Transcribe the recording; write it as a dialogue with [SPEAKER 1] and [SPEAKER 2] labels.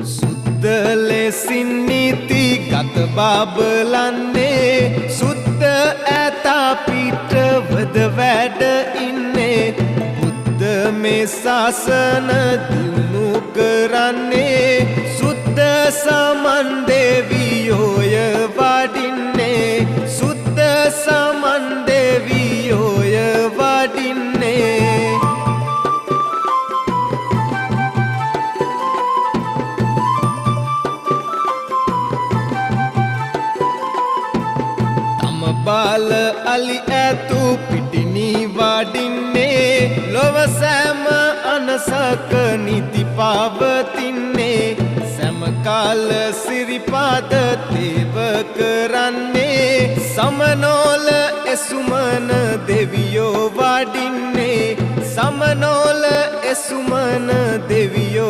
[SPEAKER 1] සුද්ද ලෙසින් නීති ගත බබලන්නේ සුද්ද ඇතා පිටවද වැඩ ඉන්නේ බුද්ධ මේ ශාසන දිනු කරන්නේ සුද්ද සමන් දෙවියෝය වඩින්නේ සුද්ද සමන් දෙවියෝය වඩින්නේ බාල අලි ඇතු පිටිනි වඩින්නේ ලොව සෑම අනසක නිති පවතින්නේ සෑම කාල සිරිපාද තේව කරන්නේ සමනෝල එසුමන දෙවියෝ වඩින්නේ සමනෝල එසුමන දෙවියෝ